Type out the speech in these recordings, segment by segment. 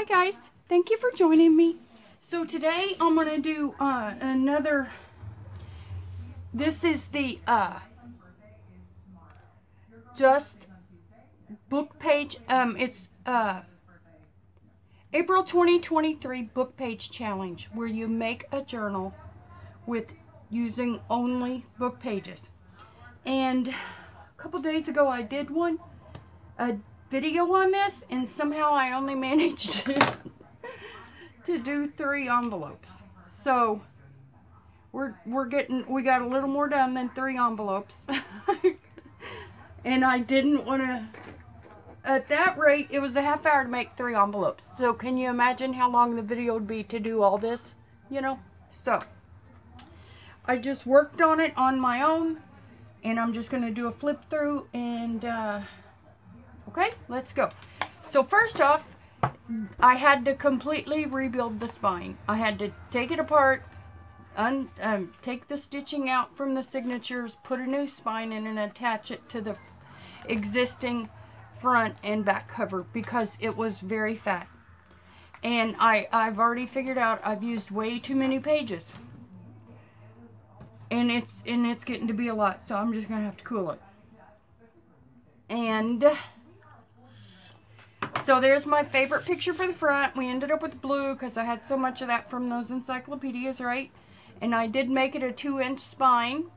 Hi guys, thank you for joining me. So today I'm going to do this is the just book page, it's April 2023 book page challenge where you make a journal with using only book pages. And a couple days ago I did a video on this, and somehow I only managed to do 3 envelopes. So we got a little more done than 3 envelopes. And I didn't want to, at that rate, it was a half hour to make 3 envelopes. So can you imagine how long the video would be to do all this, So I just worked on it on my own, and I'm just going to do a flip through, and okay, let's go. So first off, I had to completely rebuild the spine. I had to take it apart, take the stitching out from the signatures, put a new spine in, and attach it to the existing front and back cover because it was very fat. And I've already figured out I've used way too many pages. And it's getting to be a lot, so I'm just going to have to cool it. And so there's my favorite picture for the front. We ended up with blue because I had so much of that from those encyclopedias, right? And I did make it a 2-inch spine.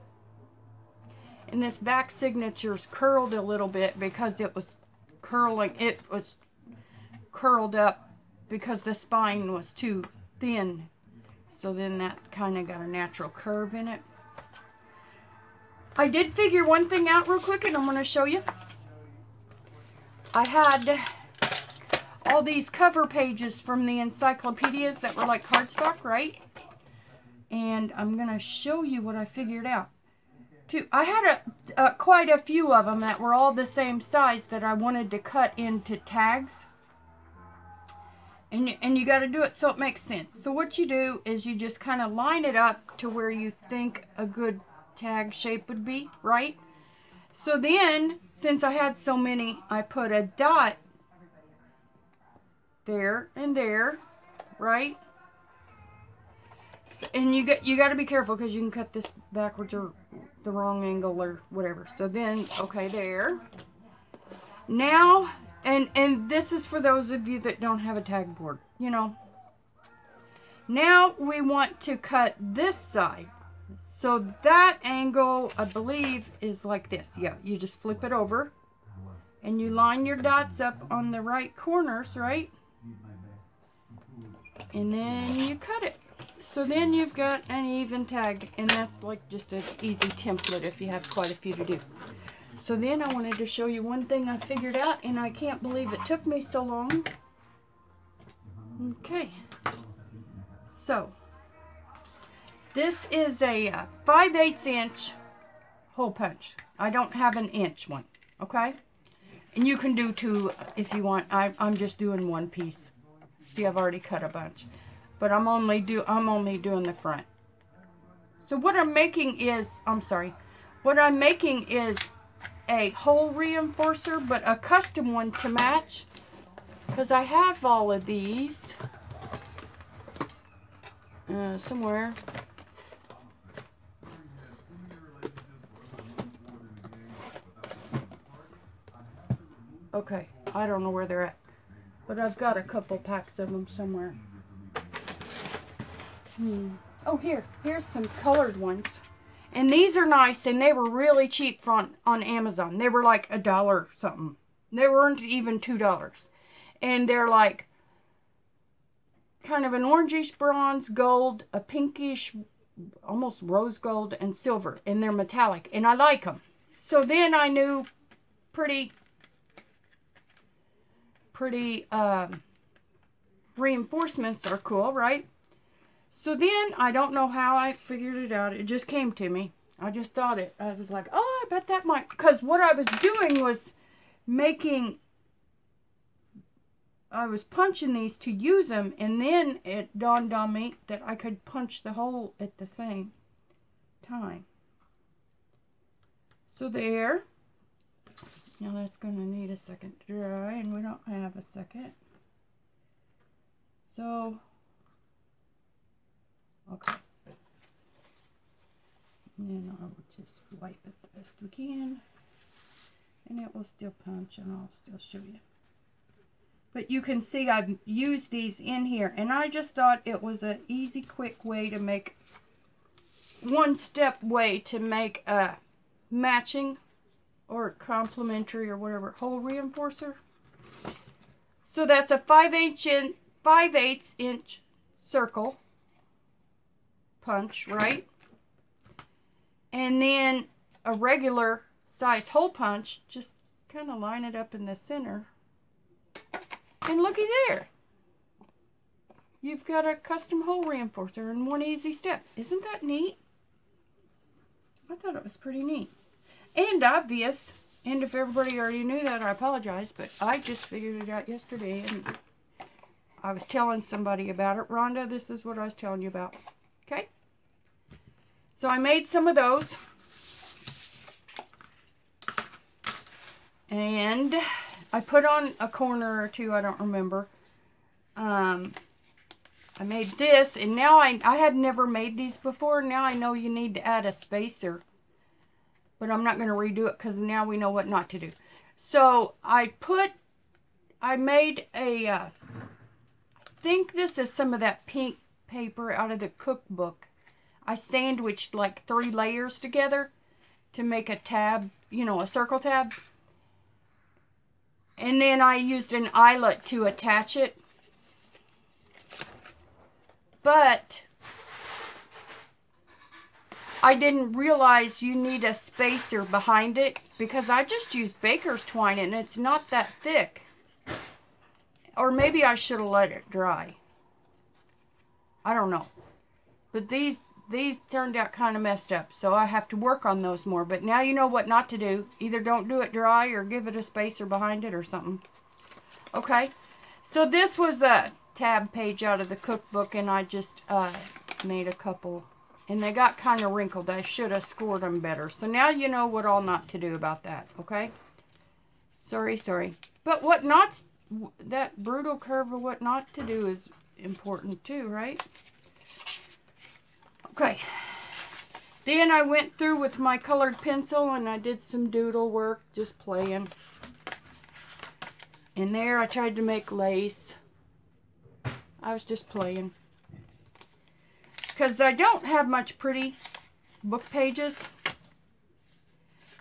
And this back signature's curled a little bit because it was curling. It was curled up because the spine was too thin. So then that kind of got a natural curve in it. I did figure one thing out real quick, and I'm going to show you. I had all these cover pages from the encyclopedias that were like cardstock, right? And I'm going to show you what I figured out. I had quite a few of them that were all the same size that I wanted to cut into tags. And you got to do it so it makes sense. So what you do is you just kind of line it up to where you think a good tag shape would be, right? So then, since I had so many, I put a dot there and there, right? So, and you got to be careful because you can cut this backwards or the wrong angle or whatever. So then, okay, there. Now, and this is for those of you that don't have a tag board, Now we want to cut this side. So that angle, I believe, is like this. Yeah, you just flip it over and you line your dots up on the right corners, right? And then you cut it. So then you've got an even tag, and that's like just an easy template if you have quite a few to do. So then I wanted to show you one thing I figured out, and I can't believe it took me so long. Okay. So this is a 5/8 inch hole punch. I don't have an inch one, okay? And you can do 2 if you want. I'm just doing 1 piece. See, I've already cut a bunch, but I'm only doing the front. So what I'm making is, what I'm making is a hole reinforcer, but a custom one to match, because I have all of these somewhere. Okay, I don't know where they're at, but I've got a couple packs of them somewhere. Oh, here's some colored ones. And these are nice, and they were really cheap on Amazon. They were like $1 something. They weren't even $2. And they're like kind of an orangish bronze, gold, a pinkish, almost rose gold, and silver. And they're metallic, and I like them. So then I knew pretty reinforcements are cool, right? So then, I don't know how I figured it out. It just came to me. I just thought it. I was like, oh, I bet that might... Because what I was doing was I was punching these to use them, and then it dawned on me that I could punch the hole at the same time. So there. Now that's going to need a second to dry, and we don't have a second. So, okay. And then I'll just wipe it the best we can. And it will still punch, and I'll still show you. But you can see I've used these in here, and I just thought it was an easy, quick way to make, one-step way to make a matching or complementary or whatever hole reinforcer. So that's a 5/8 inch circle punch, right? And then a regular size hole punch, just kind of line it up in the center. And looky there. You've got a custom hole reinforcer in one easy step. Isn't that neat? I thought it was pretty neat. And obvious. And if everybody already knew that, I apologize. But I just figured it out yesterday. And I was telling somebody about it. Rhonda, this is what I was telling you about. Okay? So I made some of those. And I put on a corner or two, I don't remember. I made this, and now I had never made these before. Now I know you need to add a spacer. But I'm not going to redo it because now we know what not to do. So I made a, I think this is some of that pink paper out of the cookbook. I sandwiched like 3 layers together to make a tab, you know, a circle tab. And then I used an eyelet to attach it. But I didn't realize you need a spacer behind it because I just used baker's twine and it's not that thick. Or maybe I should have let it dry. I don't know. But these turned out kind of messed up, so I have to work on those more. But now you know what not to do. Either don't do it dry or give it a spacer behind it or something. Okay, so this was a tab page out of the cookbook, and I just made a couple, and they got kind of wrinkled. I should have scored them better. So now you know what all not to do about that, okay? Sorry. But what not, that brutal curve of what not to do is important too, right? Okay, then I went through with my colored pencil and I did some doodle work, just playing. And there I tried to make lace. I was just playing. Because I don't have much pretty book pages.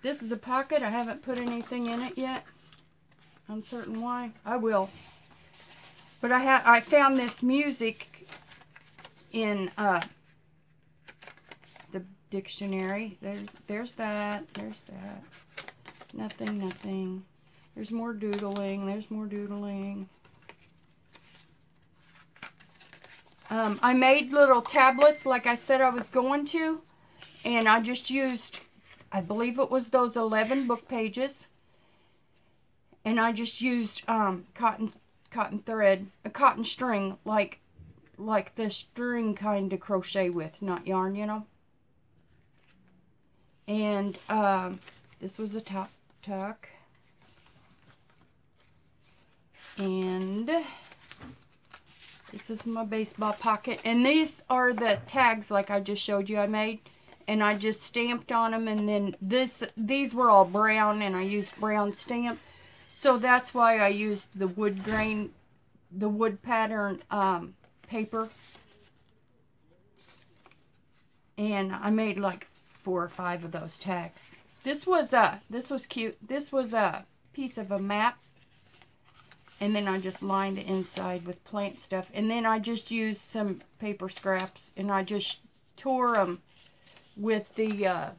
This is a pocket. I haven't put anything in it yet. Uncertain why. I will. But I found this music in the dictionary. There's that. Nothing. There's more doodling. I made little tablets like I said I was going to, and I just used, I believe it was those 11 book pages, and I just used cotton thread, a cotton string, like the string kind to crochet with, not yarn, you know. And this was a top tuck, and this is my baseball pocket, and these are the tags like I just showed you I made, and I just stamped on them, and then these were all brown, and I used brown stamp, so that's why I used the wood grain, the wood pattern paper, and I made like 4 or 5 of those tags. This was cute. This was a piece of a map. And then I just lined the inside with plant stuff. And then I just used some paper scraps. And I just tore them with the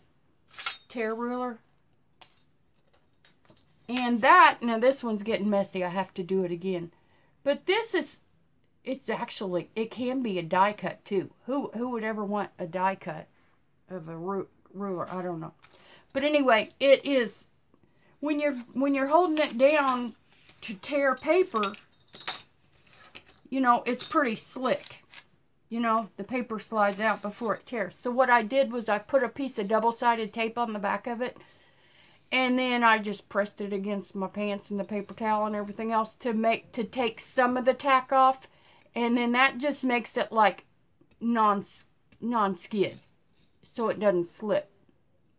tear ruler. And that, now this one's getting messy. I have to do it again. But this is, it's actually, it can be a die cut too. Who would ever want a die cut of a ruler? I don't know. But anyway, it is, when you're holding it down to tear paper, you know, it's pretty slick. You know, the paper slides out before it tears. So what I did was I put a piece of double-sided tape on the back of it, and then I just pressed it against my pants and the paper towel and everything else to take some of the tack off, And then that just makes it like non-skid, so it doesn't slip.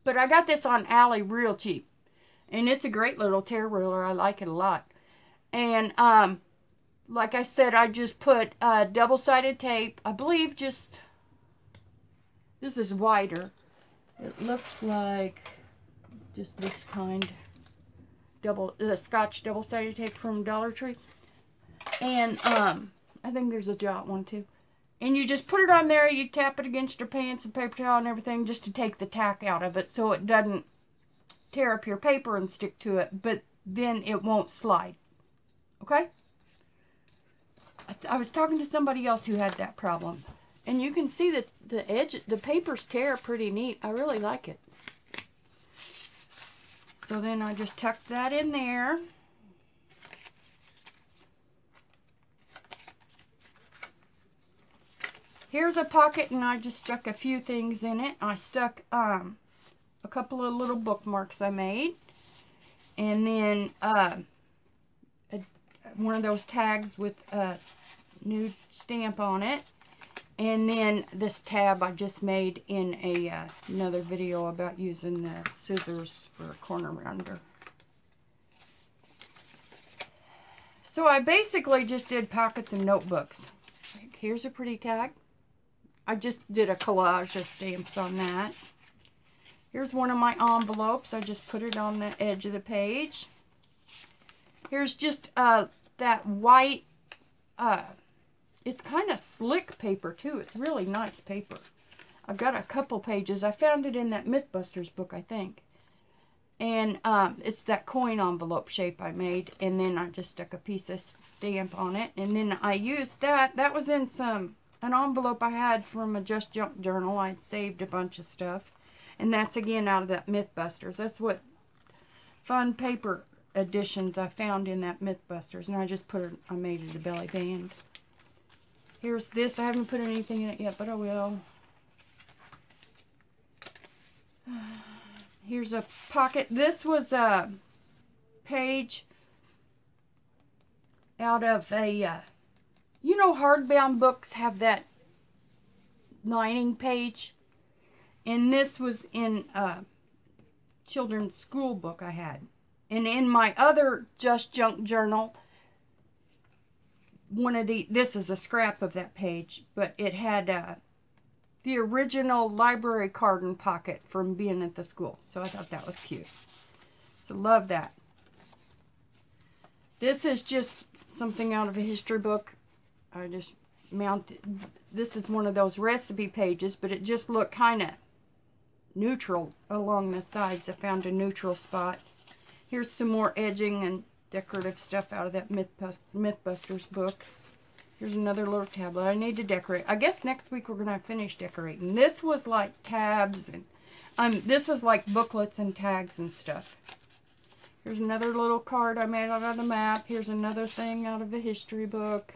But I got this on Ally real cheap. And it's a great little tear ruler. I like it a lot. And like I said, I just put double-sided tape. I believe just, this is wider. It looks like just this kind. The Scotch double-sided tape from Dollar Tree. And I think there's a Jot one too. And you just put it on there, you tap it against your pants and paper towel and everything just to take the tack out of it so it doesn't tear up your paper and stick to it, but then it won't slide. Okay? I was talking to somebody else who had that problem. And you can see that the papers tear pretty neat. I really like it. So then I just tucked that in there. Here's a pocket, and I just stuck a few things in it. I stuck a couple of little bookmarks I made. And then one of those tags with a new stamp on it. And then this tab I just made in another video about using the scissors for a corner rounder. So I basically just did pockets and notebooks. Here's a pretty tag. I just did a collage of stamps on that. Here's one of my envelopes. I just put it on the edge of the page. Here's just that white, it's kind of slick paper too. It's really nice paper. I've got a couple pages. I found it in that Mythbusters book, I think. And it's that coin envelope shape I made. And then I just stuck a piece of stamp on it. And then I used that. That was in an envelope I had from a Just Junk journal. I'd saved a bunch of stuff. And that's again out of that Mythbusters. That's what fun paper editions I found in that Mythbusters. And I just I made it a belly band. Here's this. I haven't put anything in it yet, but I will. Here's a pocket. This was a page out of a, you know, hardbound books have that lining page. And this was in a children's school book I had. And in my other Just Junk journal, this is a scrap of that page, but it had the original library card and pocket from being at the school. So I thought that was cute. So love that. This is just something out of a history book. I just mounted. This is one of those recipe pages, but it just looked kind of neutral along the sides. I found a neutral spot. Here's some more edging and decorative stuff out of that Mythbusters book. Here's another little tablet I need to decorate. I guess next week we're going to finish decorating. This was like tabs and this was like booklets and tags and stuff. Here's another little card I made out of the map. Here's another thing out of a history book.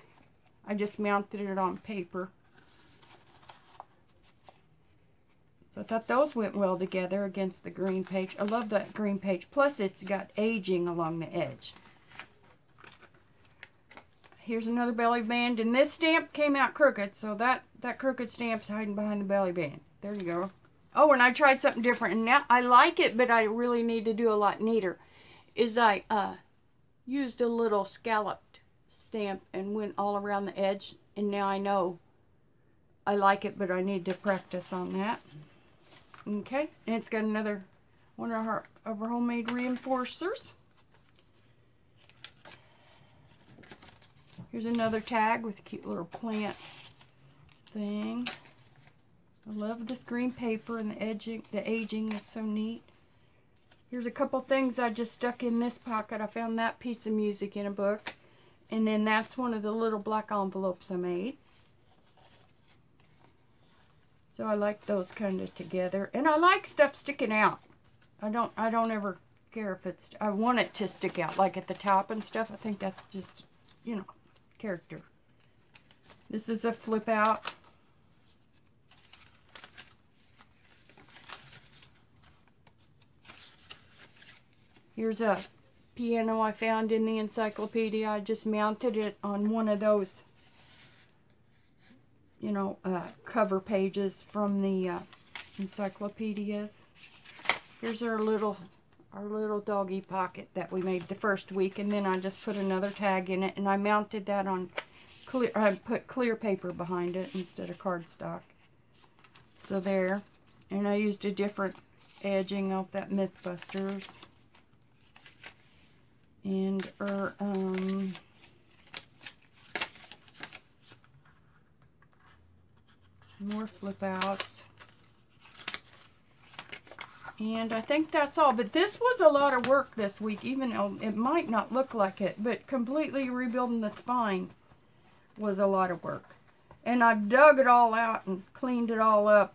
I just mounted it on paper. So I thought those went well together against the green page. I love that green page. Plus it's got aging along the edge. Here's another belly band. And this stamp came out crooked. So that crooked stamp's hiding behind the belly band. There you go. Oh, and I tried something different. And now I like it, but I really need to do a lot neater. Is I used a little scalloped stamp and went all around the edge. And now I know I like it, but I need to practice on that. Okay, and it's got another one of our homemade reinforcers. Here's another tag with a cute little plant thing. I love this green paper and the edging. The aging is so neat. Here's a couple things I just stuck in this pocket. I found that piece of music in a book. And then that's one of the little black envelopes I made. So I like those kind of together. And I like stuff sticking out. I don't ever care if it's, I want it to stick out, like at the top and stuff. I think that's just, you know, character. This is a flip out. Here's a piano I found in the encyclopedia. I just mounted it on one of those you know, cover pages from the encyclopedias. Here's our little doggy pocket that we made the first week, and then I just put another tag in it, and I mounted that on clear. I put clear paper behind it instead of cardstock. So there, and I used a different edging of that Mythbusters, and more flip outs. And I think that's all. But this was a lot of work this week, even though it might not look like it. But completely rebuilding the spine was a lot of work. And I've dug it all out and cleaned it all up,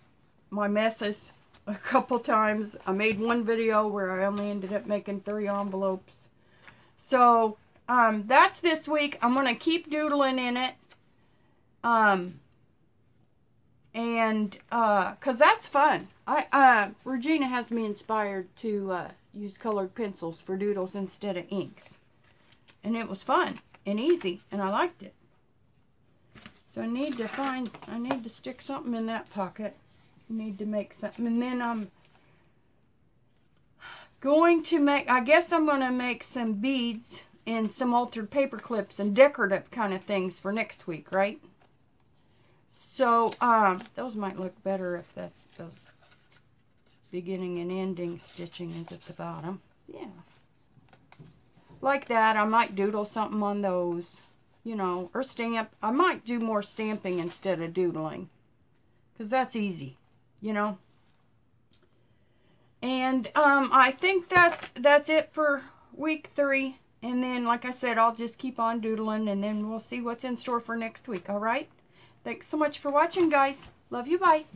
my messes, a couple times. I made one video where I only ended up making 3 envelopes. So, that's this week. I'm going to keep doodling in it. Because that's fun. Regina has me inspired to use colored pencils for doodles instead of inks. And it was fun and easy, and I liked it. So I need to stick something in that pocket. I need to make something. And then I'm going to make, I guess I'm going to make some beads and some altered paper clips and decorative kind of things for next week, right? So, those might look better if that's the beginning and ending stitching is at the bottom. Yeah. Like that. I might doodle something on those, you know, or stamp. I might do more stamping instead of doodling, because that's easy, you know. And, I think that's it for week 3. And then, like I said, I'll just keep on doodling, and then we'll see what's in store for next week, all right? Thanks so much for watching, guys. Love you. Bye.